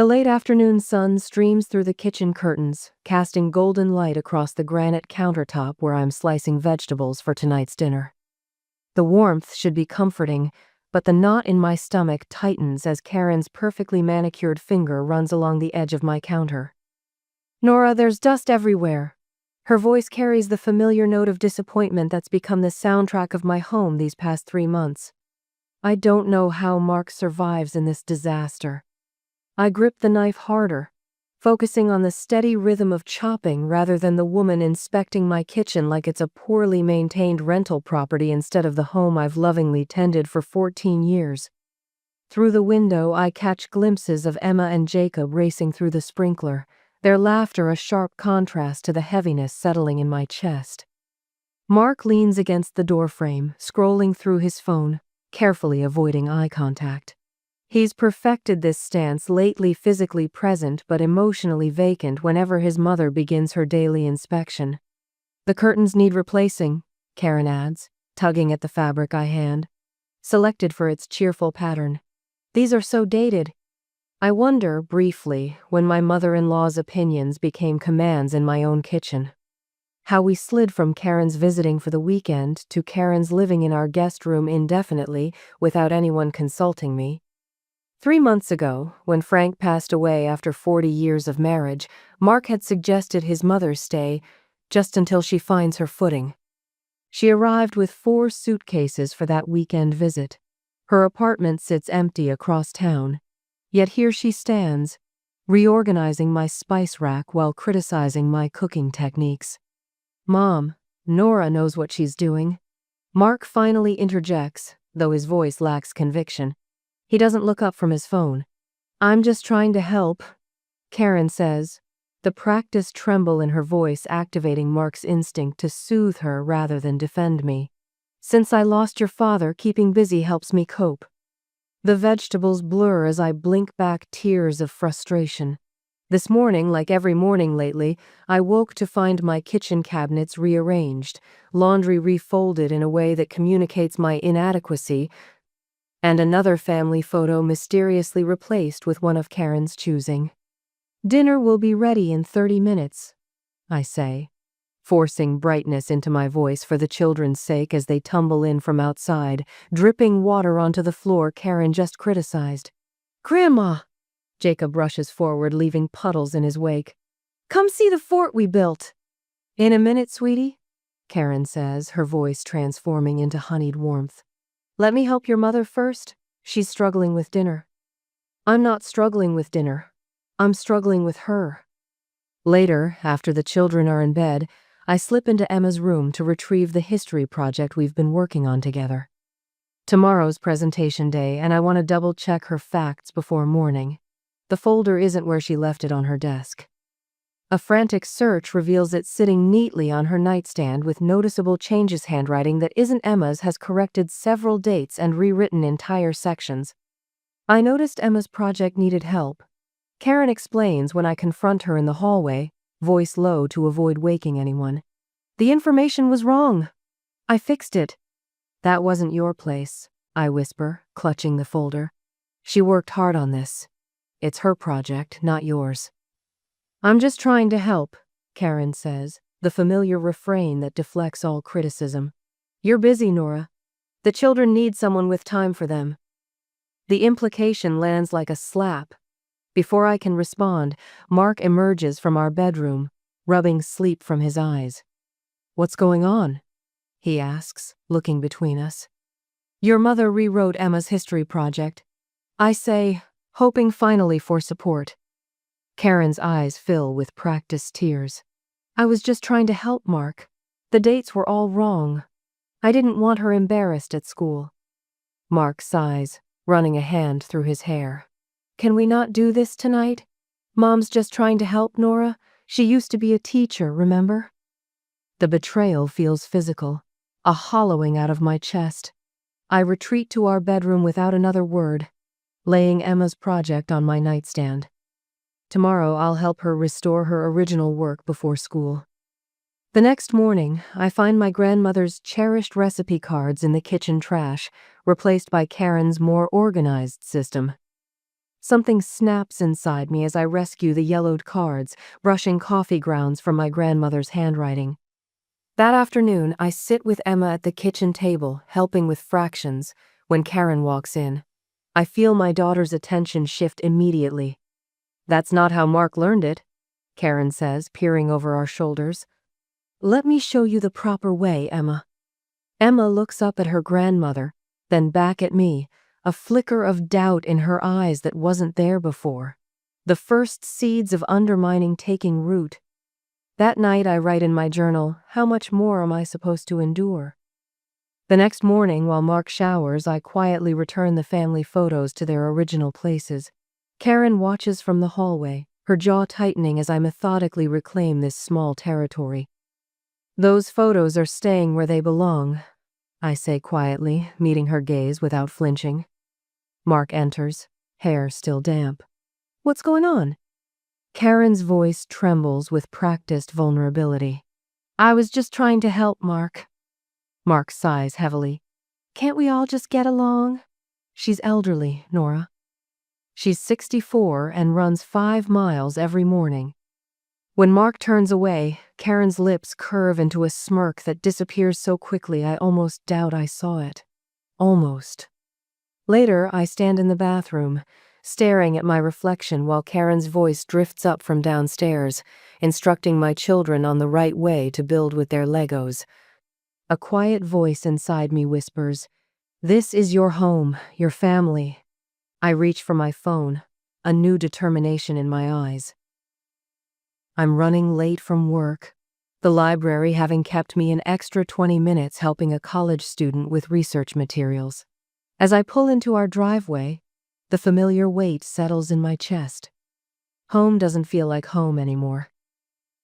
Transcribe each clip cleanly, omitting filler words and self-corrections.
The late afternoon sun streams through the kitchen curtains, casting golden light across the granite countertop where I'm slicing vegetables for tonight's dinner. The warmth should be comforting, but the knot in my stomach tightens as Karen's perfectly manicured finger runs along the edge of my counter. "Nora, there's dust everywhere." Her voice carries the familiar note of disappointment that's become the soundtrack of my home these past 3 months. I don't know how Mark survives in this disaster. I grip the knife harder, focusing on the steady rhythm of chopping rather than the woman inspecting my kitchen like it's a poorly maintained rental property instead of the home I've lovingly tended for 14 years. Through the window, I catch glimpses of Emma and Jacob racing through the sprinkler, their laughter a sharp contrast to the heaviness settling in my chest. Mark leans against the doorframe, scrolling through his phone, carefully avoiding eye contact. He's perfected this stance, lately physically present but emotionally vacant whenever his mother begins her daily inspection. "The curtains need replacing," Karen adds, tugging at the fabric I hand, selected for its cheerful pattern. "These are so dated." I wonder, briefly, when my mother-in-law's opinions became commands in my own kitchen. How we slid from Karen's visiting for the weekend to Karen's living in our guest room indefinitely without anyone consulting me. 3 months ago, when Frank passed away after 40 years of marriage, Mark had suggested his mother stay just until she finds her footing. She arrived with 4 suitcases for that weekend visit. Her apartment sits empty across town, yet here she stands, reorganizing my spice rack while criticizing my cooking techniques. "Mom, Nora knows what she's doing." Mark finally interjects, though his voice lacks conviction. He doesn't look up from his phone. "I'm just trying to help," Karen says, the practiced tremble in her voice activating Mark's instinct to soothe her rather than defend me. "Since I lost your father, keeping busy helps me cope." The vegetables blur as I blink back tears of frustration. This morning, like every morning lately, I woke to find my kitchen cabinets rearranged, laundry refolded in a way that communicates my inadequacy, and another family photo mysteriously replaced with one of Karen's choosing. "Dinner will be ready in 30 minutes, I say, forcing brightness into my voice for the children's sake as they tumble in from outside, dripping water onto the floor Karen just criticized. "Grandma!" Jacob rushes forward, leaving puddles in his wake. "Come see the fort we built." "In a minute, sweetie," Karen says, her voice transforming into honeyed warmth. "Let me help your mother first. She's struggling with dinner." "I'm not struggling with dinner. I'm struggling with her." Later, after the children are in bed, I slip into Emma's room to retrieve the history project we've been working on together. Tomorrow's presentation day, and I want to double-check her facts before morning. The folder isn't where she left it on her desk. A frantic search reveals it sitting neatly on her nightstand with noticeable changes handwriting that isn't Emma's has corrected several dates and rewritten entire sections. I noticed Emma's project needed help. Karen explains when I confront her in the hallway, voice low to avoid waking anyone. "The information was wrong. I fixed it." "That wasn't your place," I whisper, clutching the folder. "She worked hard on this. It's her project, not yours." "I'm just trying to help," Karen says, the familiar refrain that deflects all criticism. "You're busy, Nora. The children need someone with time for them." The implication lands like a slap. Before I can respond, Mark emerges from our bedroom, rubbing sleep from his eyes. "What's going on?" he asks, looking between us. "Your mother rewrote Emma's history project," I say, hoping finally for support. Karen's eyes fill with practiced tears. "I was just trying to help, Mark. The dates were all wrong. I didn't want her embarrassed at school." Mark sighs, running a hand through his hair. "Can we not do this tonight? Mom's just trying to help, Nora. She used to be a teacher, remember?" The betrayal feels physical, a hollowing out of my chest. I retreat to our bedroom without another word, laying Emma's project on my nightstand. Tomorrow I'll help her restore her original work before school. The next morning, I find my grandmother's cherished recipe cards in the kitchen trash, replaced by Karen's more organized system. Something snaps inside me as I rescue the yellowed cards, brushing coffee grounds from my grandmother's handwriting. That afternoon, I sit with Emma at the kitchen table, helping with fractions, when Karen walks in. I feel my daughter's attention shift immediately. "That's not how Mark learned it," Karen says, peering over our shoulders. "Let me show you the proper way, Emma." Emma looks up at her grandmother, then back at me, a flicker of doubt in her eyes that wasn't there before. The first seeds of undermining taking root. That night I write in my journal, how much more am I supposed to endure? The next morning, while Mark showers, I quietly return the family photos to their original places. Karen watches from the hallway, her jaw tightening as I methodically reclaim this small territory. "Those photos are staying where they belong," I say quietly, meeting her gaze without flinching. Mark enters, hair still damp. "What's going on?" Karen's voice trembles with practiced vulnerability. "I was just trying to help, Mark." Mark sighs heavily. "Can't we all just get along?" She's elderly, Nora. She's 64 and runs 5 miles every morning. When Mark turns away, Karen's lips curve into a smirk that disappears so quickly I almost doubt I saw it. Almost. Later, I stand in the bathroom, staring at my reflection while Karen's voice drifts up from downstairs, instructing my children on the right way to build with their Legos. A quiet voice inside me whispers, "This is your home, your family." I reach for my phone, a new determination in my eyes. I'm running late from work, the library having kept me an extra 20 minutes helping a college student with research materials. As I pull into our driveway, the familiar weight settles in my chest. Home doesn't feel like home anymore.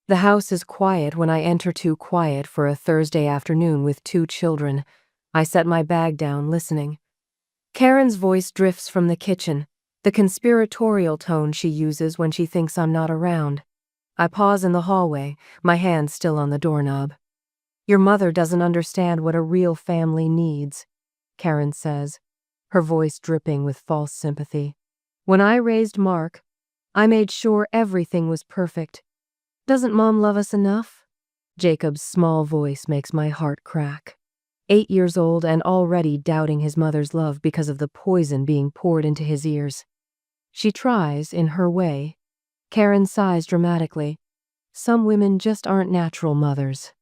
The house is quiet when I enter, too quiet for a Thursday afternoon with 2 children. I set my bag down, listening. Karen's voice drifts from the kitchen, the conspiratorial tone she uses when she thinks I'm not around. I pause in the hallway, my hand still on the doorknob. "Your mother doesn't understand what a real family needs," Karen says, her voice dripping with false sympathy. "When I raised Mark, I made sure everything was perfect. Doesn't Mom love us enough?" Jacob's small voice makes my heart crack. 8 years old and already doubting his mother's love because of the poison being poured into his ears. She tries, in her way. Karen sighs dramatically. "Some women just aren't natural mothers."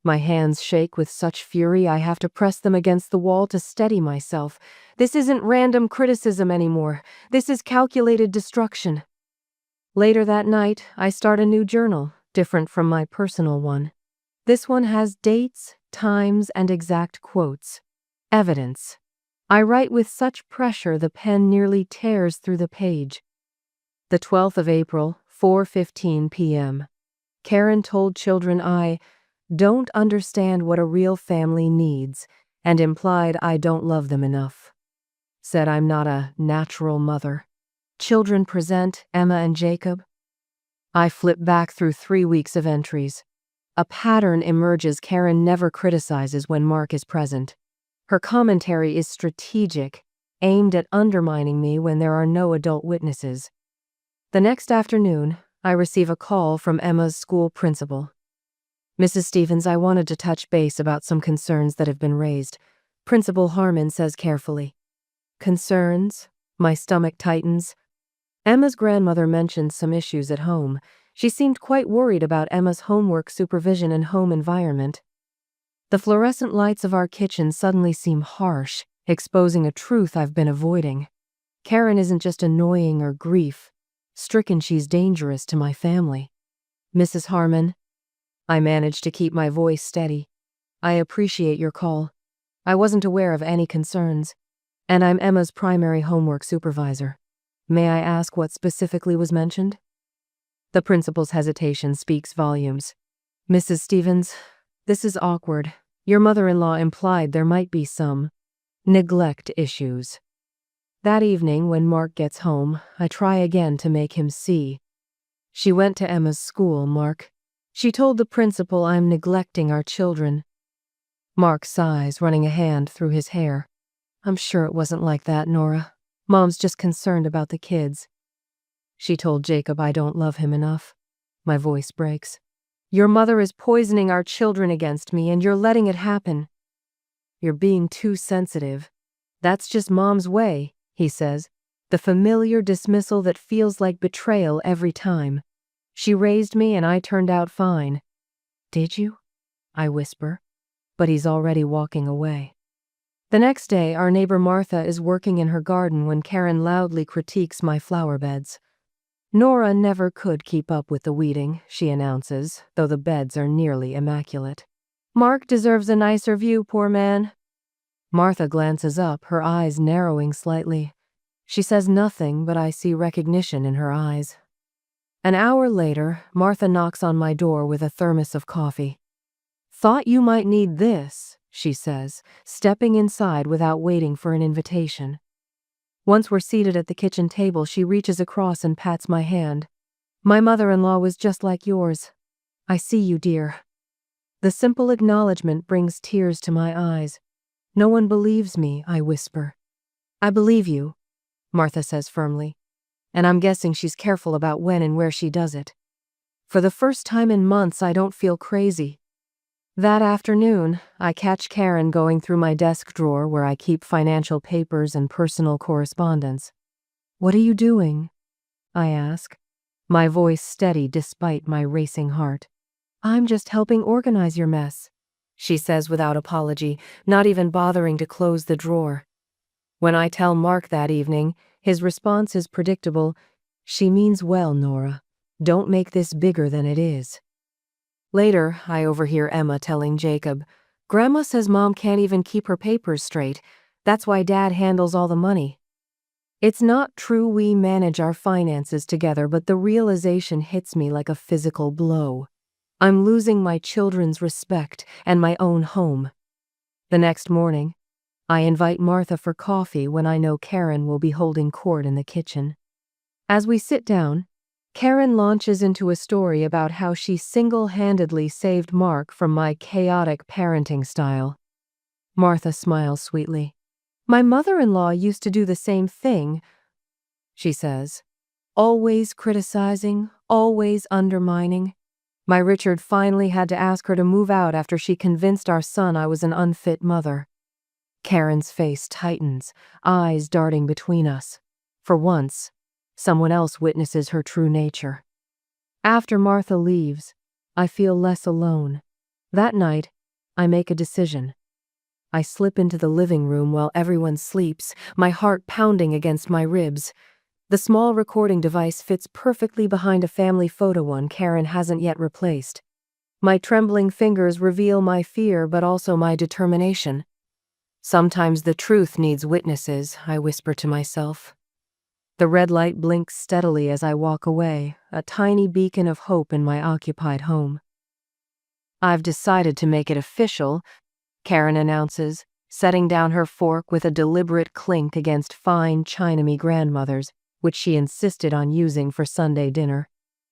My hands shake with such fury I have to press them against the wall to steady myself. This isn't random criticism anymore. This is calculated destruction. Later that night, I start a new journal, different from my personal one. This one has dates, times, and exact quotes. Evidence. I write with such pressure the pen nearly tears through the page. The 12th of April, 4:15 p.m. Karen told children I don't understand what a real family needs, and implied I don't love them enough. Said I'm not a natural mother. Children present, Emma and Jacob. I flip back through 3 weeks of entries. A pattern emerges. Karen never criticizes when Mark is present. Her commentary is strategic, aimed at undermining me when there are no adult witnesses. The next afternoon, I receive a call from Emma's school principal. "Mrs. Stevens, I wanted to touch base about some concerns that have been raised," Principal Harmon says carefully. "Concerns?" My stomach tightens. Emma's grandmother mentioned some issues at home. She seemed quite worried about Emma's homework supervision and home environment. The fluorescent lights of our kitchen suddenly seem harsh, exposing a truth I've been avoiding. Karen isn't just annoying or grief-stricken, she's dangerous to my family. "Mrs. Harmon," I managed to keep my voice steady, "I appreciate your call. I wasn't aware of any concerns, and I'm Emma's primary homework supervisor. May I ask what specifically was mentioned?" The principal's hesitation speaks volumes. "Mrs. Stevens, this is awkward. Your mother-in-law implied there might be some neglect issues." That evening, when Mark gets home, I try again to make him see. "She went to Emma's school, Mark. She told the principal I'm neglecting our children." Mark sighs, running a hand through his hair. "I'm sure it wasn't like that, Nora. Mom's just concerned about the kids. She told Jacob I don't love him enough. My voice breaks. Your mother is poisoning our children against me, and you're letting it happen. You're being too sensitive. That's just Mom's way, he says, the familiar dismissal that feels like betrayal every time. She raised me and I turned out fine. Did you? I whisper, but he's already walking away. The next day, our neighbor Martha is working in her garden when Karen loudly critiques my flower beds. Nora never could keep up with the weeding, she announces, though the beds are nearly immaculate. Mark deserves a nicer view, poor man. Martha glances up, her eyes narrowing slightly. She says nothing, but I see recognition in her eyes. An hour later, Martha knocks on my door with a thermos of coffee. Thought you might need this, she says, stepping inside without waiting for an invitation. Once we're seated at the kitchen table, she reaches across and pats my hand. My mother-in-law was just like yours. I see you, dear. The simple acknowledgement brings tears to my eyes. No one believes me, I whisper. I believe you, Martha says firmly, and I'm guessing she's careful about when and where she does it. For the first time in months, I don't feel crazy. That afternoon, I catch Karen going through my desk drawer where I keep financial papers and personal correspondence. What are you doing? I ask, my voice steady despite my racing heart. I'm just helping organize your mess, she says without apology, not even bothering to close the drawer. When I tell Mark that evening, his response is predictable. She means well, Nora. Don't make this bigger than it is. Later, I overhear Emma telling Jacob, Grandma says Mom can't even keep her papers straight. That's why Dad handles all the money. It's not true we manage our finances together, but the realization hits me like a physical blow. I'm losing my children's respect and my own home. The next morning, I invite Martha for coffee when I know Karen will be holding court in the kitchen. As we sit down, Karen launches into a story about how she single-handedly saved Mark from my chaotic parenting style. Martha smiles sweetly. My mother-in-law used to do the same thing, she says. Always criticizing, always undermining. My Richard finally had to ask her to move out after she convinced our son I was an unfit mother. Karen's face tightens, eyes darting between us. For once, someone else witnesses her true nature. After Martha leaves, I feel less alone. That night, I make a decision. I slip into the living room while everyone sleeps, my heart pounding against my ribs. The small recording device fits perfectly behind a family photo one Karen hasn't yet replaced. My trembling fingers reveal my fear but also my determination. Sometimes the truth needs witnesses, I whisper to myself. The red light blinks steadily as I walk away, a tiny beacon of hope in my occupied home. I've decided to make it official, Karen announces, setting down her fork with a deliberate clink against fine China-me grandmother's, which she insisted on using for Sunday dinner.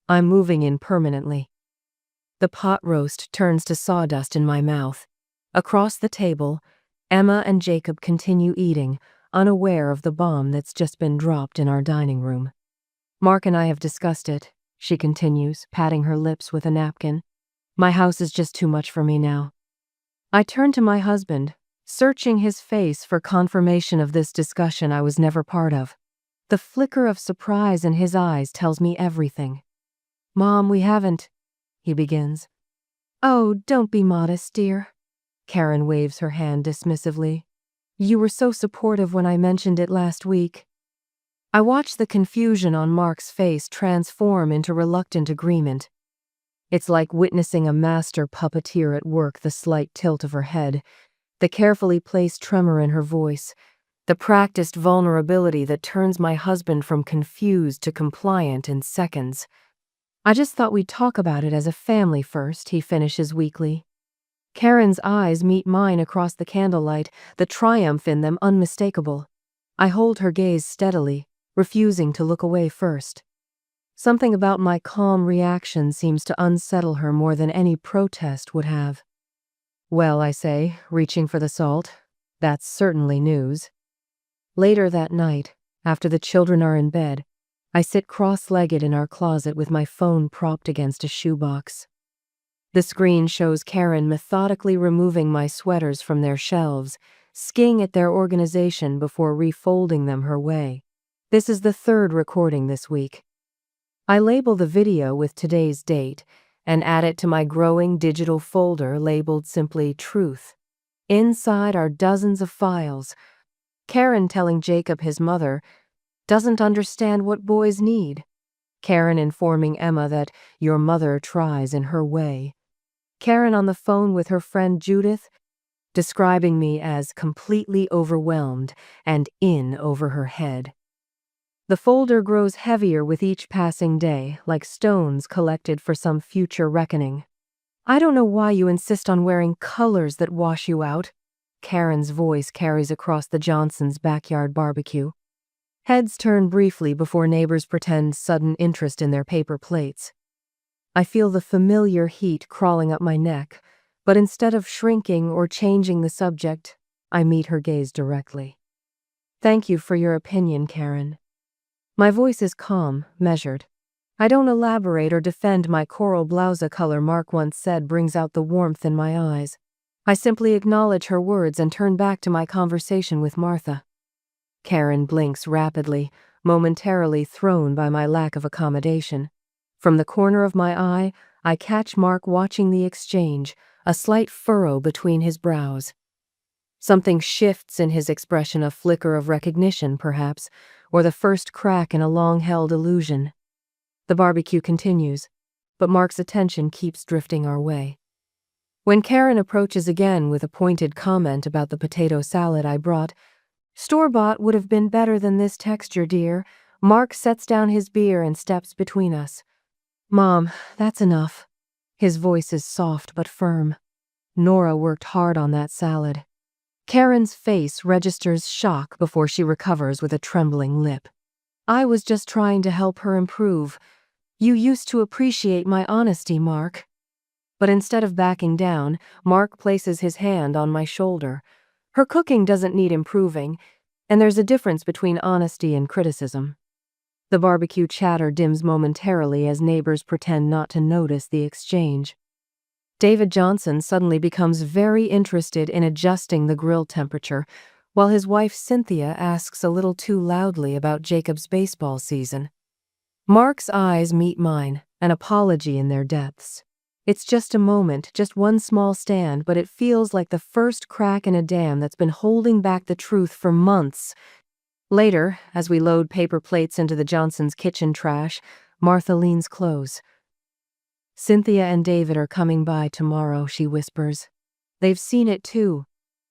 I'm moving in permanently. The pot roast turns to sawdust in my mouth. Across the table, Emma and Jacob continue eating, unaware of the bomb that's just been dropped in our dining room. Mark and I have discussed it, she continues, patting her lips with a napkin. My house is just too much for me now. I turn to my husband, searching his face for confirmation of this discussion I was never part of. The flicker of surprise in his eyes tells me everything. Mom, we haven't, he begins. Oh, don't be modest, dear. Karen waves her hand dismissively. You were so supportive when I mentioned it last week. I watch the confusion on Mark's face transform into reluctant agreement. It's like witnessing a master puppeteer at work, the slight tilt of her head, the carefully placed tremor in her voice, the practiced vulnerability that turns my husband from confused to compliant in seconds. I just thought we'd talk about it as a family first, he finishes weakly. Karen's eyes meet mine across the candlelight, the triumph in them unmistakable. I hold her gaze steadily, refusing to look away first. Something about my calm reaction seems to unsettle her more than any protest would have. Well, I say, reaching for the salt, that's certainly news. Later that night, After the children are in bed, I sit cross-legged in our closet with my phone propped against a shoebox. The screen shows Karen methodically removing my sweaters from their shelves, skiing at their organization before refolding them her way. This is the third recording this week. I label the video with today's date and add it to my growing digital folder labeled simply Truth. Inside are dozens of files. Karen telling Jacob his mother doesn't understand what boys need. Karen informing Emma that your mother tries in her way. Karen on the phone with her friend Judith, describing me as completely overwhelmed and in over her head. The folder grows heavier with each passing day, like stones collected for some future reckoning. I don't know why you insist on wearing colors that wash you out. Karen's voice carries across the Johnsons' backyard barbecue. Heads turn briefly before neighbors pretend sudden interest in their paper plates. I feel the familiar heat crawling up my neck, but instead of shrinking or changing the subject, I meet her gaze directly. Thank you for your opinion, Karen. My voice is calm, measured. I don't elaborate or defend my coral blouse color Mark once said brings out the warmth in my eyes. I simply acknowledge her words and turn back to my conversation with Martha. Karen blinks rapidly, momentarily thrown by my lack of accommodation. From the corner of my eye, I catch Mark watching the exchange, a slight furrow between his brows. Something shifts in his expression, a flicker of recognition, perhaps, or the first crack in a long-held illusion. The barbecue continues, but Mark's attention keeps drifting our way. When Karen approaches again with a pointed comment about the potato salad I brought, "Store-bought would have been better than this texture, dear," Mark sets down his beer and steps between us. "Mom, that's enough." His voice is soft but firm. Nora worked hard on that salad. Karen's face registers shock before she recovers with a trembling lip. "I was just trying to help her improve. You used to appreciate my honesty, Mark." But instead of backing down, Mark places his hand on my shoulder. Her cooking doesn't need improving, and there's a difference between honesty and criticism. The barbecue chatter dims momentarily as neighbors pretend not to notice the exchange. David Johnson suddenly becomes very interested in adjusting the grill temperature, while his wife Cynthia asks a little too loudly about Jacob's baseball season. Mark's eyes meet mine, an apology in their depths. It's just a moment, just one small stand, but it feels like the first crack in a dam that's been holding back the truth for months. Later, as we load paper plates into the Johnsons' kitchen trash, Martha leans close. "Cynthia and David are coming by tomorrow," she whispers. "They've seen it too.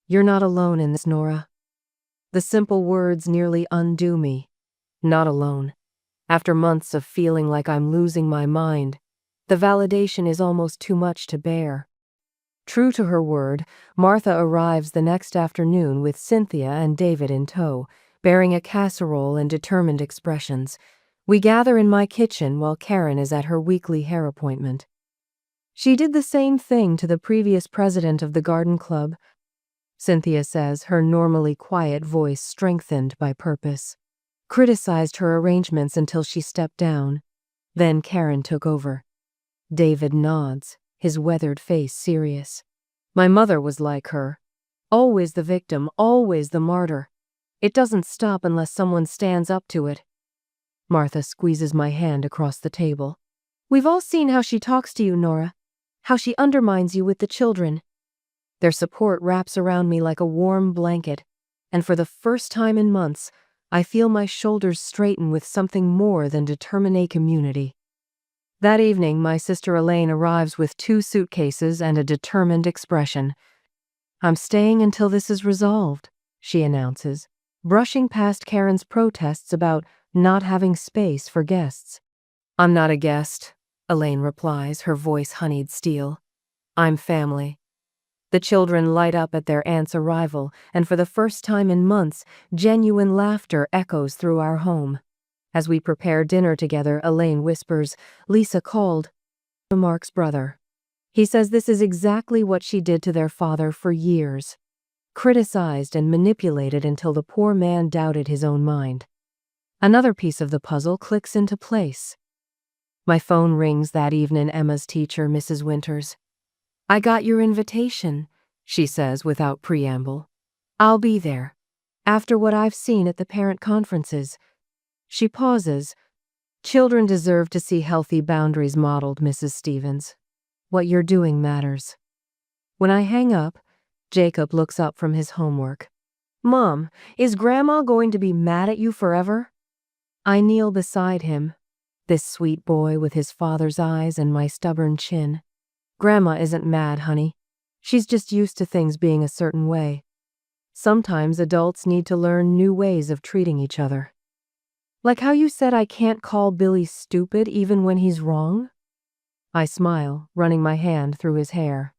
You're not alone in this, Nora." The simple words nearly undo me. Not alone. After months of feeling like I'm losing my mind, the validation is almost too much to bear. True to her word, Martha arrives the next afternoon with Cynthia and David in tow, bearing a casserole and determined expressions. We gather in my kitchen while Karen is at her weekly hair appointment. "She did the same thing to the previous president of the garden club," Cynthia says, her normally quiet voice strengthened by purpose. "Criticized her arrangements until she stepped down. Then Karen took over." David nods, his weathered face serious. "My mother was like her. Always the victim, always the martyr. It doesn't stop unless someone stands up to it." Martha squeezes my hand across the table. "We've all seen how she talks to you, Nora. How she undermines you with the children." Their support wraps around me like a warm blanket, and for the first time in months, I feel my shoulders straighten with something more than determinate community. That evening, my sister Elaine arrives with 2 suitcases and a determined expression. "I'm staying until this is resolved," she announces, brushing past Karen's protests about not having space for guests. "I'm not a guest," Elaine replies, her voice honeyed steel. "I'm family." The children light up at their aunt's arrival, and for the first time in months, genuine laughter echoes through our home. As we prepare dinner together, Elaine whispers, "Lisa called Mark's brother. He says this is exactly what she did to their father for years. Criticized and manipulated until the poor man doubted his own mind. Another piece of the puzzle clicks into place. My phone rings that evening. Emma's teacher, Mrs. Winters. "I got your invitation," she says without preamble. "I'll be there. After what I've seen at the parent conferences." She pauses. "Children deserve to see healthy boundaries modeled, Mrs. Stevens. What you're doing matters." When I hang up, Jacob looks up from his homework. "Mom, is Grandma going to be mad at you forever?" I kneel beside him, this sweet boy with his father's eyes and my stubborn chin. "Grandma isn't mad, honey. She's just used to things being a certain way. Sometimes adults need to learn new ways of treating each other. Like how you said I can't call Billy stupid even when he's wrong?" I smile, running my hand through his hair.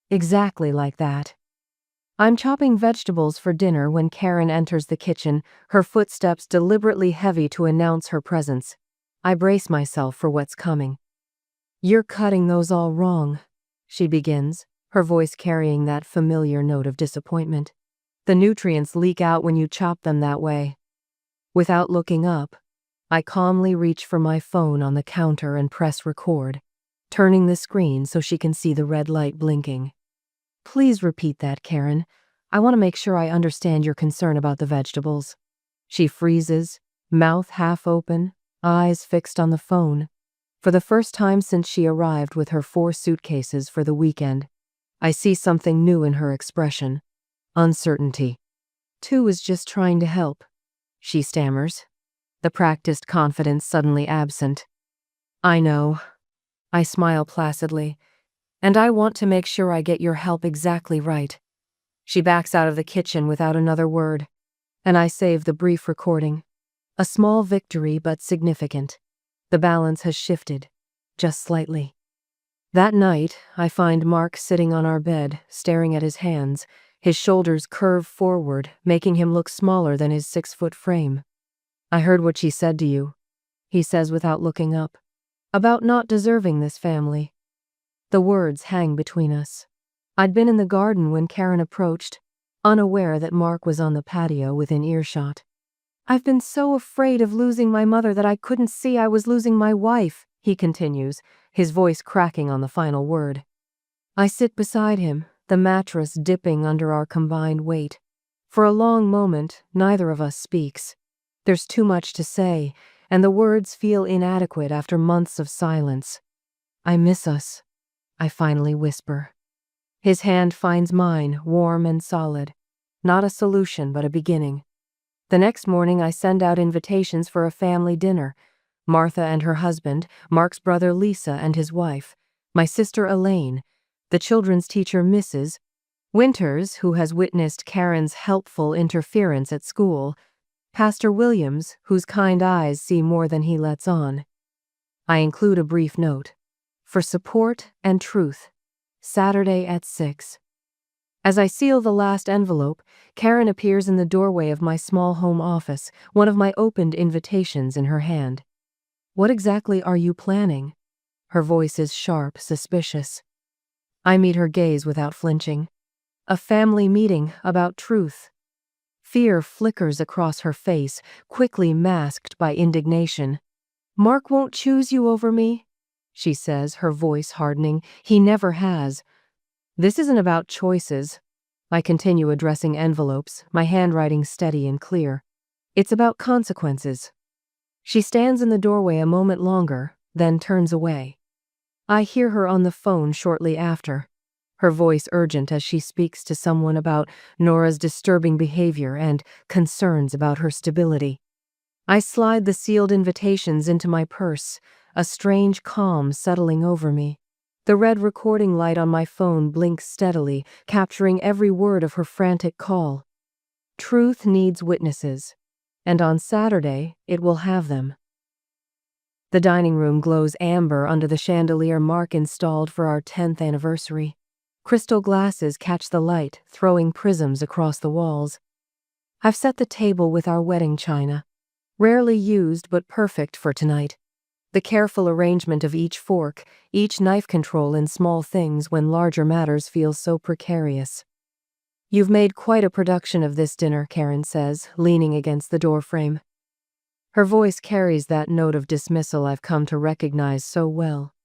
Exactly like that. I'm chopping vegetables for dinner when Karen enters the kitchen, her footsteps deliberately heavy to announce her presence. I brace myself for what's coming. "You're cutting those all wrong," she begins, her voice carrying that familiar note of disappointment. "The nutrients leak out when you chop them that way." Without looking up, I calmly reach for my phone on the counter and press record, turning the screen so she can see the red light blinking. "Please repeat that, Karen. I want to make sure I understand your concern about the vegetables." She freezes, mouth half open, eyes fixed on the phone. For the first time since she arrived with her 4 suitcases for the weekend, I see something new in her expression. Uncertainty. "Tu is just trying to help," she stammers, the practiced confidence suddenly absent. "I know." I smile placidly. "And I want to make sure I get your help exactly right." She backs out of the kitchen without another word, and I save the brief recording. A small victory, but significant. The balance has shifted, just slightly. That night, I find Mark sitting on our bed, staring at his hands, his shoulders curve forward, making him look smaller than his 6-foot frame. "I heard what she said to you," he says without looking up. "About not deserving this family." The words hang between us. I'd been in the garden when Karen approached, unaware that Mark was on the patio within earshot. "I've been so afraid of losing my mother that I couldn't see I was losing my wife," he continues, his voice cracking on the final word. I sit beside him, the mattress dipping under our combined weight. For a long moment, neither of us speaks. There's too much to say, and the words feel inadequate after months of silence. "I miss us," I finally whisper. His hand finds mine, warm and solid. Not a solution, but a beginning. The next morning, I send out invitations for a family dinner. Martha and her husband, Mark's brother Lisa and his wife, my sister Elaine, the children's teacher Mrs. Winters, who has witnessed Karen's helpful interference at school, Pastor Williams, whose kind eyes see more than he lets on. I include a brief note. For support and truth. Saturday at 6. As I seal the last envelope, Karen appears in the doorway of my small home office, one of my opened invitations in her hand. "What exactly are you planning?" Her voice is sharp, suspicious. I meet her gaze without flinching. "A family meeting about truth." Fear flickers across her face, quickly masked by indignation. "Mark won't choose you over me," she says, her voice hardening. "He never has." "This isn't about choices." I continue addressing envelopes, my handwriting steady and clear. "It's about consequences." She stands in the doorway a moment longer, then turns away. I hear her on the phone shortly after, her voice urgent as she speaks to someone about Nora's disturbing behavior and concerns about her stability. I slide the sealed invitations into my purse, a strange calm settling over me. The red recording light on my phone blinks steadily, capturing every word of her frantic call. Truth needs witnesses, and on Saturday it will have them. The dining room glows amber under the chandelier Mark installed for our 10th anniversary. Crystal glasses catch the light, throwing prisms across the walls. I've set the table with our wedding china, rarely used but perfect for tonight. The careful arrangement of each fork, each knife control in small things when larger matters feel so precarious. "You've made quite a production of this dinner," Karen says, leaning against the doorframe. Her voice carries that note of dismissal I've come to recognize so well,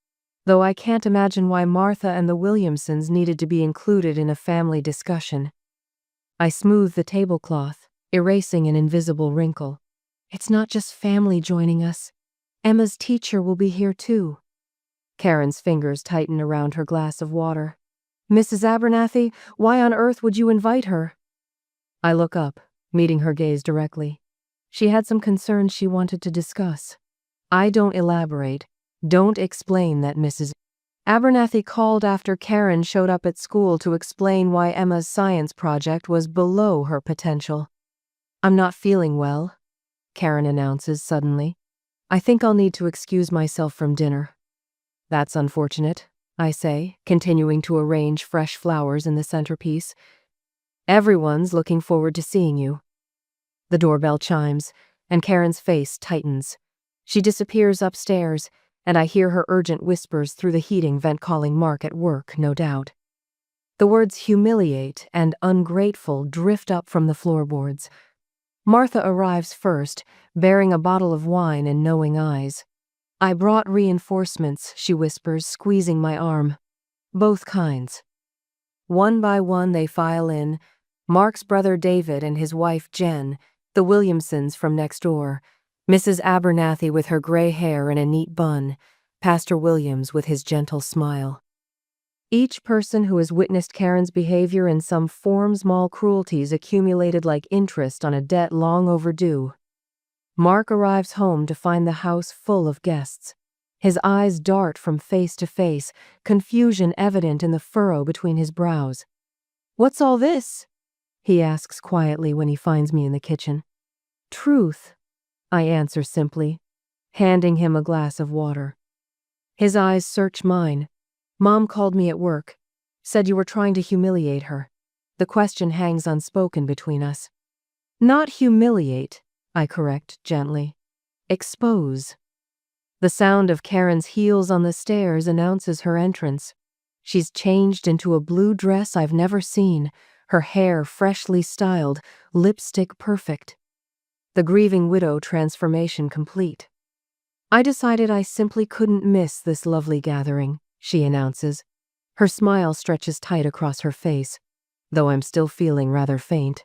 though I can't imagine why Martha and the Williamsons needed to be included in a family discussion. I smooth the tablecloth, erasing an invisible wrinkle. It's not just family joining us. Emma's teacher will be here too. Karen's fingers tighten around her glass of water. Mrs. Abernathy, why on earth would you invite her? I look up, meeting her gaze directly. She had some concerns she wanted to discuss. I don't elaborate, don't explain that Mrs. Abernathy called after Karen showed up at school to explain why Emma's science project was below her potential. I'm not feeling well, Karen announces suddenly. I think I'll need to excuse myself from dinner. That's unfortunate, I say, continuing to arrange fresh flowers in the centerpiece. Everyone's looking forward to seeing you. The doorbell chimes, and Karen's face tightens. She disappears upstairs, and I hear her urgent whispers through the heating vent calling Mark at work, no doubt. The words humiliate and ungrateful drift up from the floorboards. Martha arrives first, bearing a bottle of wine and knowing eyes. I brought reinforcements, she whispers, squeezing my arm. Both kinds. One by one they file in, Mark's brother David and his wife Jen, the Williamsons from next door, Mrs. Abernathy with her gray hair in a neat bun, Pastor Williams with his gentle smile. Each person who has witnessed Karen's behavior in some form small cruelties accumulated like interest on a debt long overdue. Mark arrives home to find the house full of guests. His eyes dart from face to face, confusion evident in the furrow between his brows. What's all this? He asks quietly when he finds me in the kitchen. Truth, I answer simply, handing him a glass of water. His eyes search mine. Mom called me at work, said you were trying to humiliate her. The question hangs unspoken between us. Not humiliate, I correct gently. Expose. The sound of Karen's heels on the stairs announces her entrance. She's changed into a blue dress I've never seen, her hair freshly styled, lipstick perfect. The grieving widow transformation complete. I decided I simply couldn't miss this lovely gathering, she announces. Her smile stretches tight across her face, though I'm still feeling rather faint.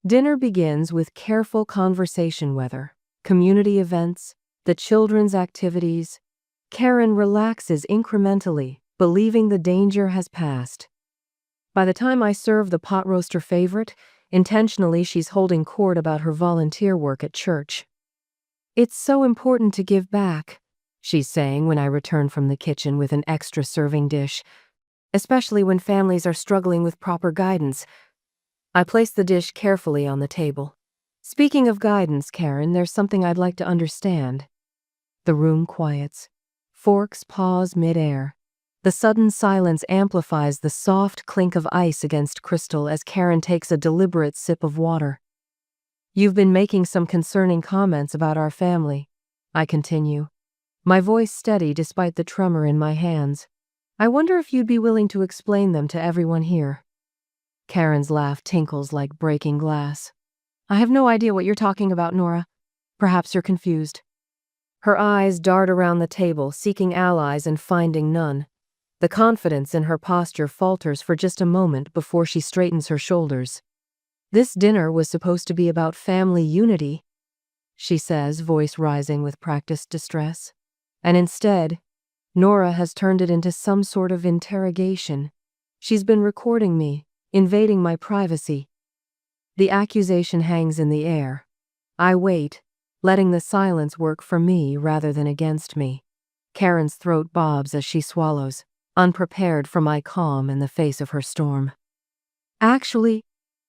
Dinner begins with careful conversation weather, community events, the children's activities. Karen relaxes incrementally, believing the danger has passed. By the time I serve the pot roaster favorite, intentionally she's holding court about her volunteer work at church. It's so important to give back, she's saying when I return from the kitchen with an extra serving dish, especially when families are struggling with proper guidance. I place the dish carefully on the table. Speaking of guidance, Karen, there's something I'd like to understand. The room quiets. Forks pause mid-air. The sudden silence amplifies the soft clink of ice against crystal as Karen takes a deliberate sip of water. You've been making some concerning comments about our family, I continue, my voice steady despite the tremor in my hands. I wonder if you'd be willing to explain them to everyone here. Karen's laugh tinkles like breaking glass. I have no idea what you're talking about, Nora. Perhaps you're confused. Her eyes dart around the table, seeking allies and finding none. The confidence in her posture falters for just a moment before she straightens her shoulders. This dinner was supposed to be about family unity, she says, voice rising with practiced distress. And instead, Nora has turned it into some sort of interrogation. She's been recording me, invading my privacy. The accusation hangs in the air. I wait, letting the silence work for me rather than against me. Karen's throat bobs as she swallows, unprepared for my calm in the face of her storm. Actually,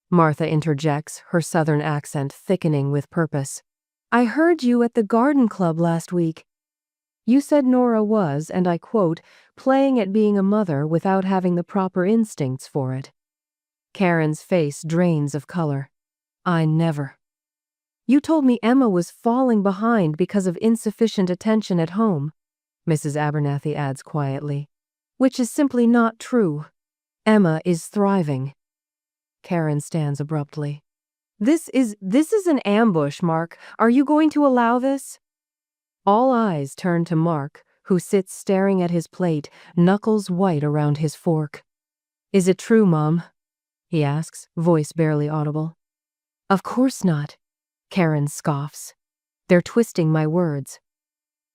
Martha interjects, her southern accent thickening with purpose. I heard you at the garden club last week. You said Nora was, and I quote, playing at being a mother without having the proper instincts for it. Karen's face drains of color. I never. You told me Emma was falling behind because of insufficient attention at home, Mrs. Abernathy adds quietly, which is simply not true. Emma is thriving. Karen stands abruptly. This is an ambush, Mark. Are you going to allow this? All eyes turn to Mark, who sits staring at his plate, knuckles white around his fork. Is it true, Mom? He asks, voice barely audible. Of course not, Karen scoffs. They're twisting my words.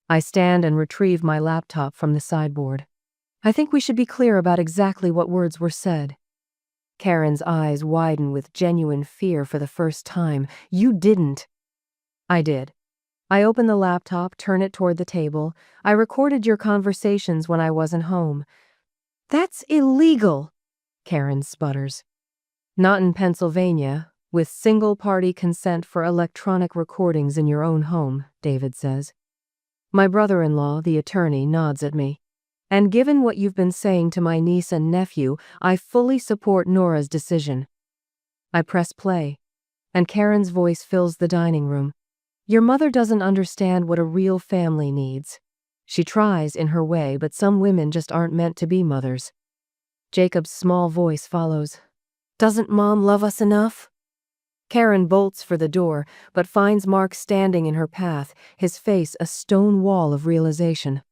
I stand and retrieve my laptop from the sideboard. I think we should be clear about exactly what words were said. Karen's eyes widen with genuine fear for the first time. You didn't. I did. I open the laptop, turn it toward the table. I recorded your conversations when I wasn't home. That's illegal, Karen sputters. Not in Pennsylvania, with single-party consent for electronic recordings in your own home, David says. My brother-in-law, the attorney, nods at me. And given what you've been saying to my niece and nephew, I fully support Nora's decision. I press play, and Karen's voice fills the dining room. Your mother doesn't understand what a real family needs. She tries in her way, but some women just aren't meant to be mothers. Jacob's small voice follows. Doesn't Mom love us enough? Karen bolts for the door, but finds Mark standing in her path, his face a stone wall of realization.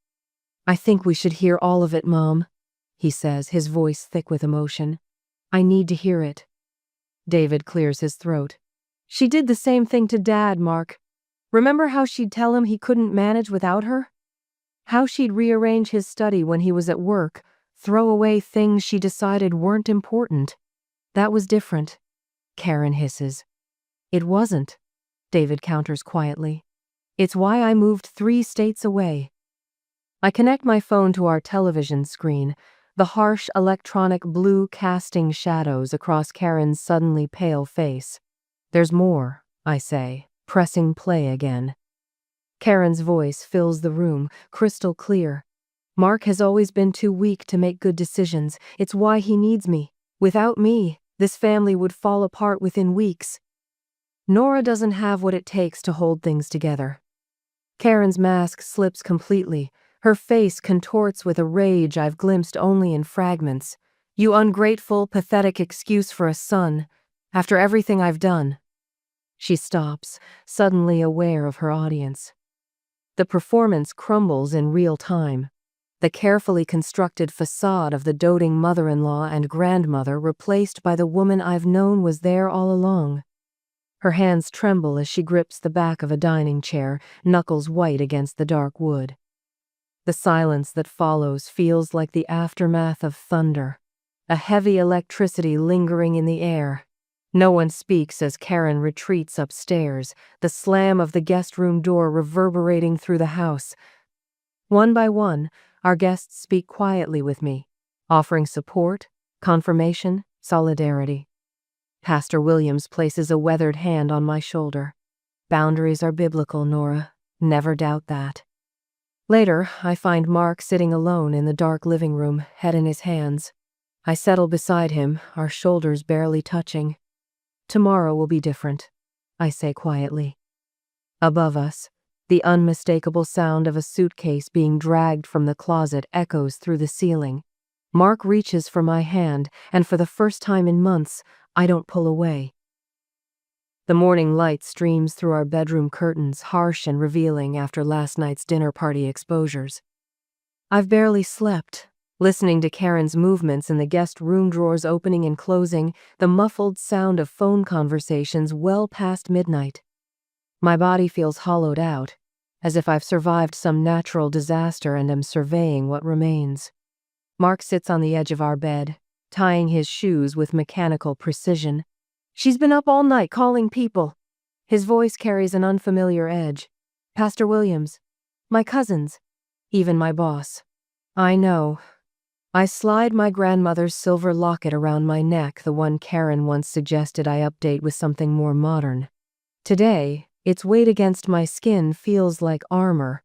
I think we should hear all of it, Mom, he says, his voice thick with emotion. I need to hear it. David clears his throat. She did the same thing to Dad, Mark. Remember how she'd tell him he couldn't manage without her? How she'd rearrange his study when he was at work, throw away things she decided weren't important. That was different, Karen hisses. It wasn't, David counters quietly. It's why I moved 3 states away. I connect my phone to our television screen, the harsh electronic blue casting shadows across Karen's suddenly pale face. There's more, I say, pressing play again. Karen's voice fills the room, crystal clear. Mark has always been too weak to make good decisions. It's why he needs me. Without me, this family would fall apart within weeks. Nora doesn't have what it takes to hold things together. Karen's mask slips completely. Her face contorts with a rage I've glimpsed only in fragments. You ungrateful, pathetic excuse for a son, after everything I've done. She stops, suddenly aware of her audience. The performance crumbles in real time. The carefully constructed facade of the doting mother-in-law and grandmother replaced by the woman I've known was there all along. Her hands tremble as she grips the back of a dining chair, knuckles white against the dark wood. The silence that follows feels like the aftermath of thunder, a heavy electricity lingering in the air. No one speaks as Karen retreats upstairs, the slam of the guest room door reverberating through the house. One by one, our guests speak quietly with me, offering support, confirmation, solidarity. Pastor Williams places a weathered hand on my shoulder. Boundaries are biblical, Nora. Never doubt that. Later, I find Mark sitting alone in the dark living room, head in his hands. I settle beside him, our shoulders barely touching. Tomorrow will be different, I say quietly. Above us, the unmistakable sound of a suitcase being dragged from the closet echoes through the ceiling. Mark reaches for my hand, and for the first time in months, I don't pull away. The morning light streams through our bedroom curtains, harsh and revealing after last night's dinner party exposures. I've barely slept, listening to Karen's movements in the guest room drawers opening and closing, the muffled sound of phone conversations well past midnight. My body feels hollowed out, as if I've survived some natural disaster and am surveying what remains. Mark sits on the edge of our bed, tying his shoes with mechanical precision. She's been up all night calling people. His voice carries an unfamiliar edge. Pastor Williams, my cousins, even my boss. I know. I slide my grandmother's silver locket around my neck, the one Karen once suggested I update with something more modern. Today, its weight against my skin feels like armor.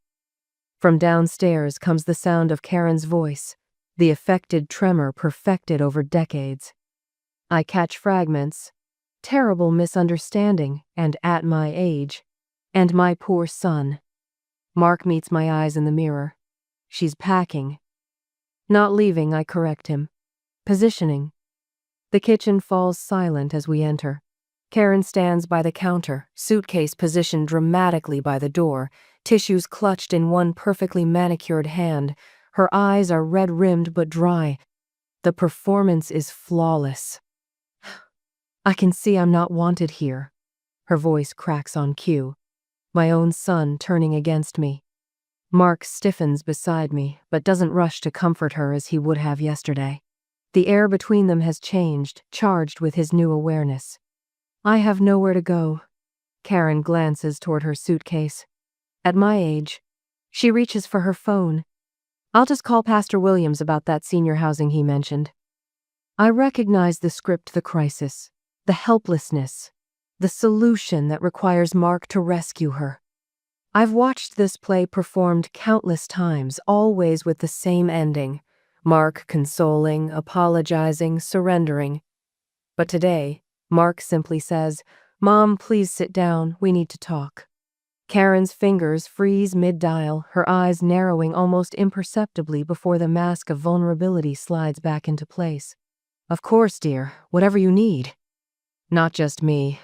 From downstairs comes the sound of Karen's voice, the affected tremor perfected over decades. I catch fragments. Terrible misunderstanding, and at my age. And my poor son. Mark meets my eyes in the mirror. She's packing. Not leaving, I correct him. Positioning. The kitchen falls silent as we enter. Karen stands by the counter, suitcase positioned dramatically by the door, tissues clutched in one perfectly manicured hand. Her eyes are red-rimmed but dry. The performance is flawless. I can see I'm not wanted here. Her voice cracks on cue. My own son turning against me. Mark stiffens beside me, but doesn't rush to comfort her as he would have yesterday. The air between them has changed, charged with his new awareness. I have nowhere to go. Karen glances toward her suitcase. At my age, she reaches for her phone. I'll just call Pastor Williams about that senior housing he mentioned. I recognize the script, the crisis, the helplessness, the solution that requires Mark to rescue her. I've watched this play performed countless times, always with the same ending. Mark consoling, apologizing, surrendering. But today, Mark simply says, "Mom, please sit down, we need to talk." Karen's fingers freeze mid-dial, her eyes narrowing almost imperceptibly before the mask of vulnerability slides back into place. "Of course, dear, whatever you need." "Not just me."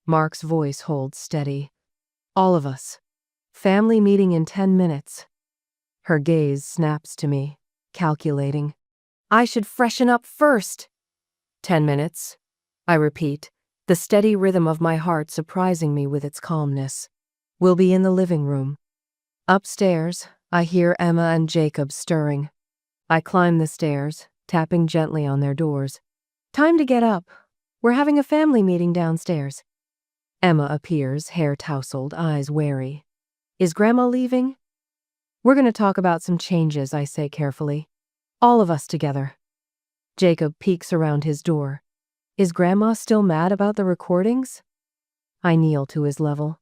Mark's voice holds steady. "All of us. Family meeting in 10 minutes. Her gaze snaps to me, calculating. "I should freshen up first." 10 minutes. I repeat, the steady rhythm of my heart surprising me with its calmness. We'll be in the living room. Upstairs, I hear Emma and Jacob stirring. I climb the stairs, tapping gently on their doors. "Time to get up. We're having a family meeting downstairs." Emma appears, hair tousled, eyes wary. "Is Grandma leaving?" "We're going to talk about some changes," I say carefully. "All of us together." Jacob peeks around his door. "Is Grandma still mad about the recordings?" I kneel to his level.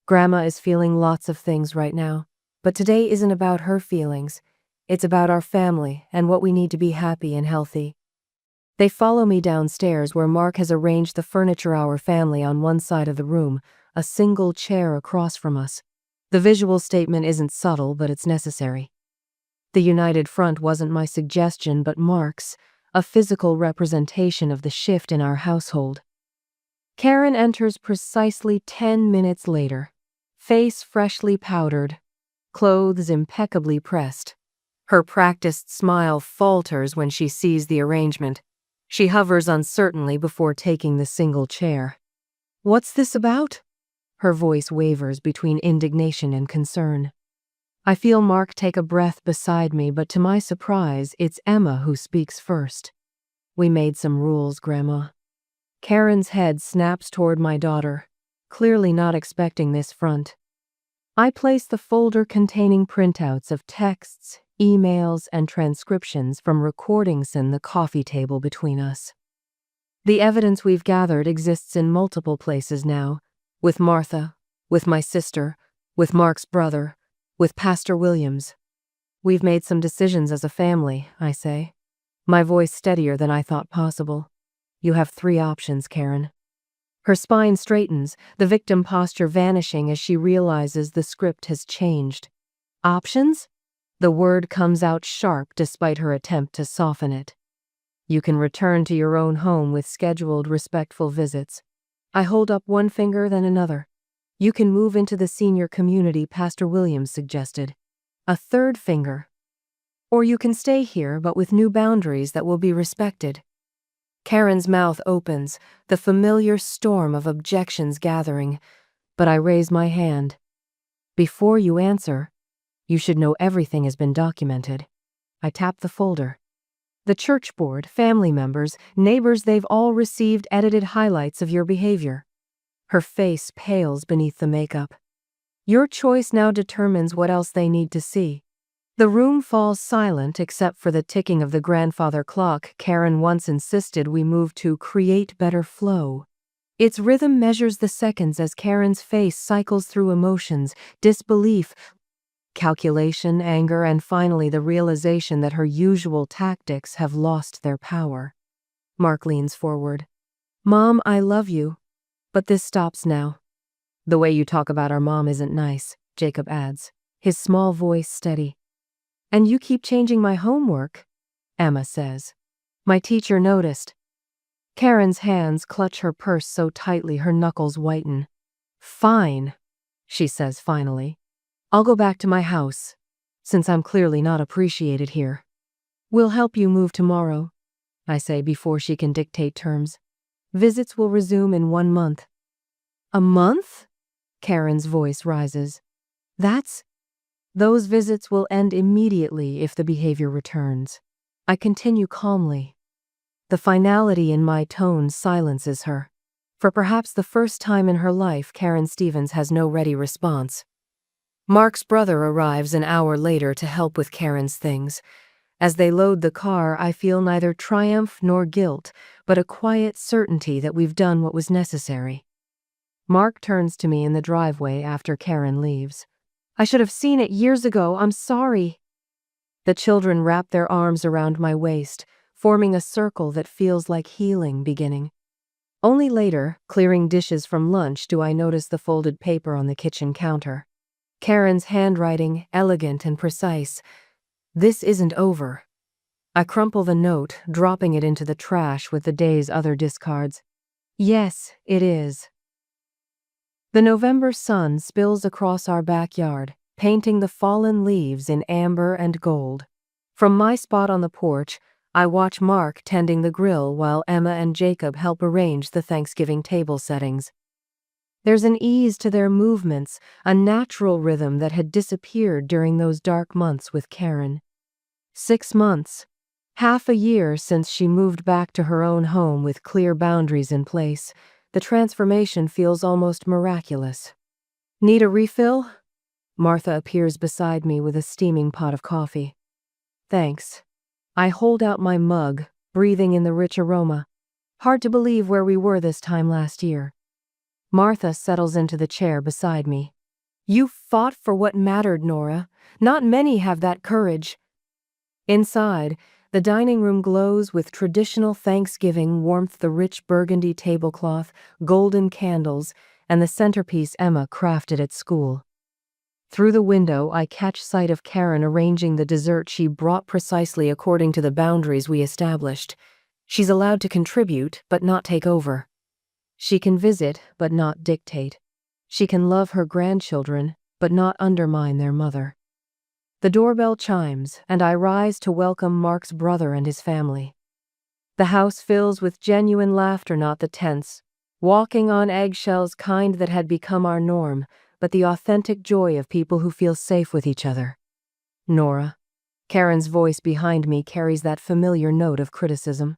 Grandma is feeling lots of things right now, but today isn't about her feelings. It's about our family and what we need to be happy and healthy. They follow me downstairs where Mark has arranged the furniture our family on one side of the room, a single chair across from us. The visual statement isn't subtle, but it's necessary. The united front wasn't my suggestion, but Mark's, a physical representation of the shift in our household. Karen enters precisely 10 minutes later, face freshly powdered, clothes impeccably pressed. Her practiced smile falters when she sees the arrangement. She hovers uncertainly before taking the single chair. "What's this about?" Her voice wavers between indignation and concern. I feel Mark take a breath beside me, but to my surprise, it's Emma who speaks first. "We made some rules, Grandma." Karen's head snaps toward my daughter, clearly not expecting this front. I place the folder containing printouts of texts, emails, and transcriptions from recordings on the coffee table between us. The evidence we've gathered exists in multiple places now, with Martha, with my sister, with Mark's brother, with Pastor Williams. We've made some decisions as a family, I say, my voice steadier than I thought possible. You have 3 options, Karen. Her spine straightens, the victim posture vanishing as she realizes the script has changed. Options? The word comes out sharp despite her attempt to soften it. You can return to your own home with scheduled, respectful visits. I hold up one finger, then another. You can move into the senior community Pastor Williams suggested. A third finger. Or you can stay here, but with new boundaries that will be respected. Karen's mouth opens, the familiar storm of objections gathering, but I raise my hand. Before you answer, you should know everything has been documented. I tap the folder. The church board, family members, neighbors, they've all received edited highlights of your behavior. Her face pales beneath the makeup. Your choice now determines what else they need to see. The room falls silent except for the ticking of the grandfather clock Karen once insisted we move to create better flow. Its rhythm measures the seconds as Karen's face cycles through emotions, disbelief, calculation, anger, and finally the realization that her usual tactics have lost their power. Mark leans forward. "Mom, I love you, but this stops now." "The way you talk about our mom isn't nice," Jacob adds, his small voice steady. "And you keep changing my homework," Emma says. "My teacher noticed." Karen's hands clutch her purse so tightly her knuckles whiten. Fine, she says finally. I'll go back to my house, since I'm clearly not appreciated here. We'll help you move tomorrow, I say before she can dictate terms. Visits will resume in 1 month. A month? Karen's voice rises. Those visits will end immediately if the behavior returns. I continue calmly. The finality in my tone silences her. For perhaps the first time in her life, Karen Stevens has no ready response. Mark's brother arrives an hour later to help with Karen's things. As they load the car, I feel neither triumph nor guilt, but a quiet certainty that we've done what was necessary. Mark turns to me in the driveway after Karen leaves. I should have seen it years ago, I'm sorry. The children wrap their arms around my waist, forming a circle that feels like healing beginning. Only later, clearing dishes from lunch, do I notice the folded paper on the kitchen counter. Karen's handwriting, elegant and precise. This isn't over. I crumple the note, dropping it into the trash with the day's other discards. Yes, it is. The November sun spills across our backyard, painting the fallen leaves in amber and gold. From my spot on the porch, I watch Mark tending the grill while Emma and Jacob help arrange the Thanksgiving table settings. There's an ease to their movements, a natural rhythm that had disappeared during those dark months with Karen. 6 months, half a year since she moved back to her own home with clear boundaries in place. The transformation feels almost miraculous. Need a refill? Martha appears beside me with a steaming pot of coffee. Thanks. I hold out my mug, breathing in the rich aroma. Hard to believe where we were this time last year. Martha settles into the chair beside me. You fought for what mattered, Nora. Not many have that courage. Inside, the dining room glows with traditional Thanksgiving warmth, the rich burgundy tablecloth, golden candles, and the centerpiece Emma crafted at school. Through the window, I catch sight of Karen arranging the dessert she brought precisely according to the boundaries we established. She's allowed to contribute, but not take over. She can visit, but not dictate. She can love her grandchildren, but not undermine their mother. The doorbell chimes, and I rise to welcome Mark's brother and his family. The house fills with genuine laughter, not the tense, walking on eggshells kind that had become our norm, but the authentic joy of people who feel safe with each other. Nora. Karen's voice behind me carries that familiar note of criticism.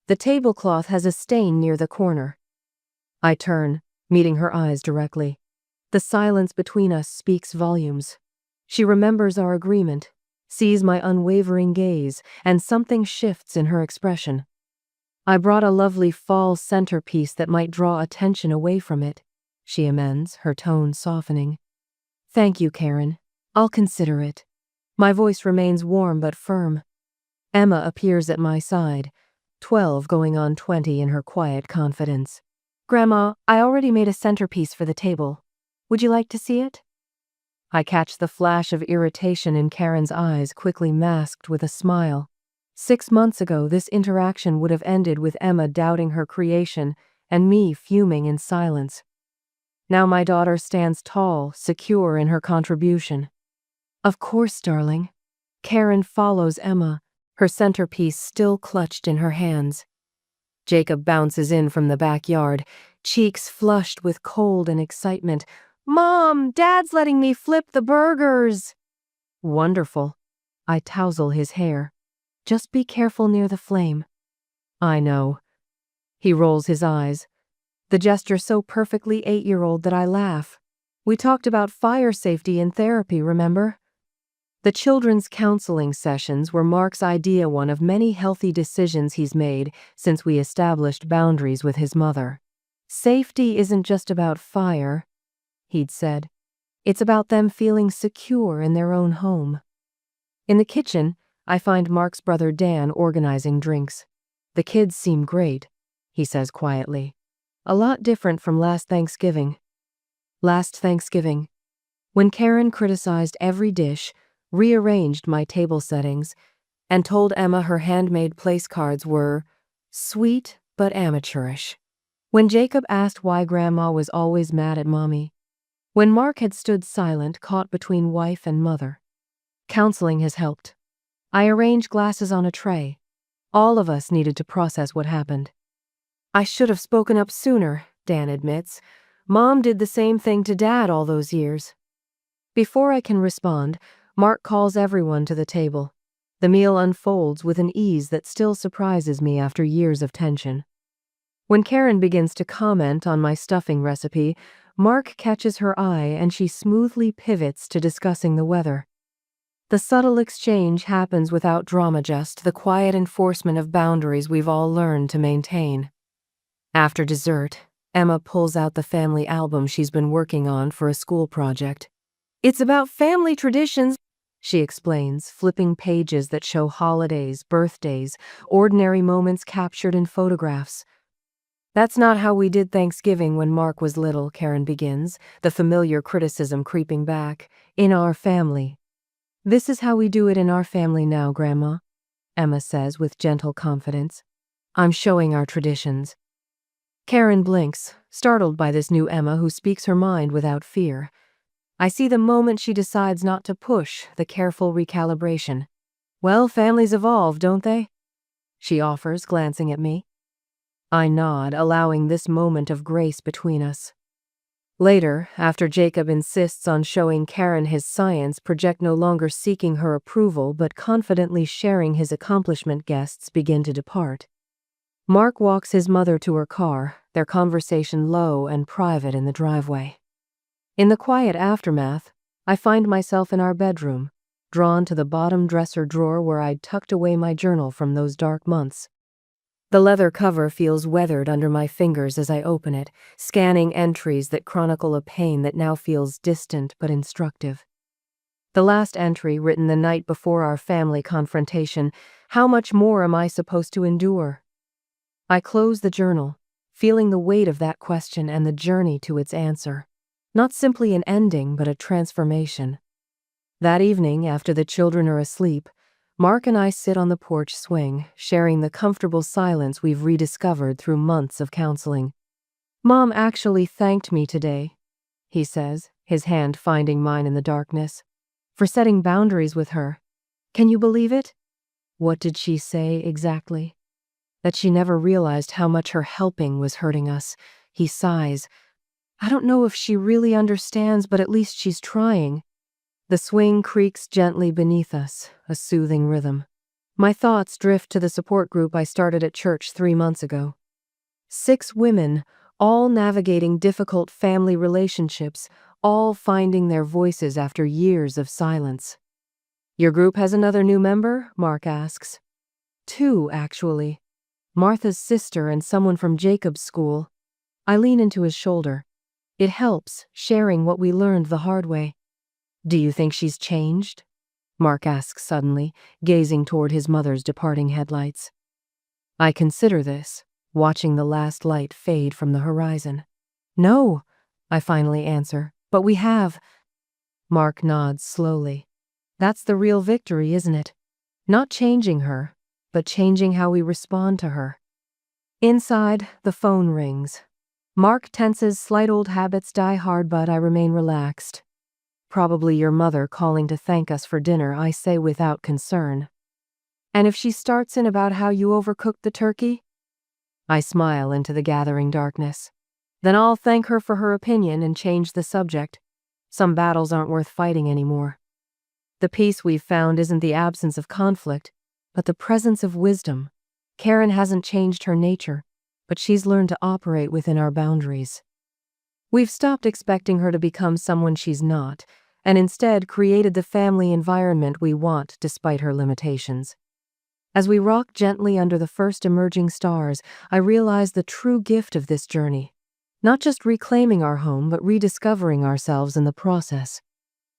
The tablecloth has a stain near the corner. I turn, meeting her eyes directly. The silence between us speaks volumes. She remembers our agreement, sees my unwavering gaze, and something shifts in her expression. I brought a lovely fall centerpiece that might draw attention away from it, she amends, her tone softening. Thank you, Karen. I'll consider it. My voice remains warm but firm. Emma appears at my side, 12 going on 20 in her quiet confidence. Grandma, I already made a centerpiece for the table. Would you like to see it? I catch the flash of irritation in Karen's eyes, quickly masked with a smile. 6 months ago, this interaction would have ended with Emma doubting her creation and me fuming in silence. Now my daughter stands tall, secure in her contribution. Of course, darling. Karen follows Emma, her centerpiece still clutched in her hands. Jacob bounces in from the backyard, cheeks flushed with cold and excitement. Mom, Dad's letting me flip the burgers. Wonderful. I tousle his hair. Just be careful near the flame. I know. He rolls his eyes. The gesture so perfectly 8-year-old that I laugh. We talked about fire safety in therapy, remember? The children's counseling sessions were Mark's idea, one of many healthy decisions he's made since we established boundaries with his mother. Safety isn't just about fire, he'd said. It's about them feeling secure in their own home. In the kitchen, I find Mark's brother Dan organizing drinks. The kids seem great, he says quietly. A lot different from last Thanksgiving. Last Thanksgiving, when Karen criticized every dish, rearranged my table settings, and told Emma her handmade place cards were sweet but amateurish. When Jacob asked why Grandma was always mad at Mommy. When Mark had stood silent, caught between wife and mother. Counseling has helped. I arranged glasses on a tray. All of us needed to process what happened. I should have spoken up sooner, Dan admits. Mom did the same thing to Dad all those years. Before I can respond, Mark calls everyone to the table. The meal unfolds with an ease that still surprises me after years of tension. When Karen begins to comment on my stuffing recipe, Mark catches her eye and she smoothly pivots to discussing the weather. The subtle exchange happens without drama, just the quiet enforcement of boundaries we've all learned to maintain. After dessert, Emma pulls out the family album she's been working on for a school project. It's about family traditions, she explains, flipping pages that show holidays, birthdays, ordinary moments captured in photographs. That's not how we did Thanksgiving when Mark was little, Karen begins, the familiar criticism creeping back. In our family. This is how we do it in our family now, Grandma, Emma says with gentle confidence. I'm showing our traditions. Karen blinks, startled by this new Emma who speaks her mind without fear. I see the moment she decides not to push, the careful recalibration. Well, families evolve, don't they? She offers, glancing at me. I nod, allowing this moment of grace between us. Later, after Jacob insists on showing Karen his science project, no longer seeking her approval but confidently sharing his accomplishment, guests begin to depart. Mark walks his mother to her car, their conversation low and private in the driveway. In the quiet aftermath, I find myself in our bedroom, drawn to the bottom dresser drawer where I'd tucked away my journal from those dark months. The leather cover feels weathered under my fingers as I open it, scanning entries that chronicle a pain that now feels distant but instructive. The last entry, written the night before our family confrontation, how much more am I supposed to endure? I close the journal, feeling the weight of that question and the journey to its answer. Not simply an ending, but a transformation. That evening, after the children are asleep, Mark and I sit on the porch swing, sharing the comfortable silence we've rediscovered through months of counseling. Mom actually thanked me today, he says, his hand finding mine in the darkness, for setting boundaries with her. Can you believe it? What did she say exactly? That she never realized how much her helping was hurting us. He sighs. I don't know if she really understands, but at least she's trying. The swing creaks gently beneath us, a soothing rhythm. My thoughts drift to the support group I started at church 3 months ago. 6 women, all navigating difficult family relationships, all finding their voices after years of silence. Your group has another new member? Mark asks. 2, actually. Martha's sister and someone from Jacob's school. I lean into his shoulder. It helps, sharing what we learned the hard way. Do you think she's changed? Mark asks suddenly, gazing toward his mother's departing headlights. I consider this, watching the last light fade from the horizon. No, I finally answer, but we have. Mark nods slowly. That's the real victory, isn't it? Not changing her, but changing how we respond to her. Inside, the phone rings. Mark tenses, slight old habits die hard, but I remain relaxed. Probably your mother calling to thank us for dinner, I say without concern. And if she starts in about how you overcooked the turkey? I smile into the gathering darkness. Then I'll thank her for her opinion and change the subject. Some battles aren't worth fighting anymore. The peace we've found isn't the absence of conflict, but the presence of wisdom. Karen hasn't changed her nature, but she's learned to operate within our boundaries. We've stopped expecting her to become someone she's not, and instead created the family environment we want despite her limitations. As we rock gently under the first emerging stars, I realize the true gift of this journey. Not just reclaiming our home, but rediscovering ourselves in the process.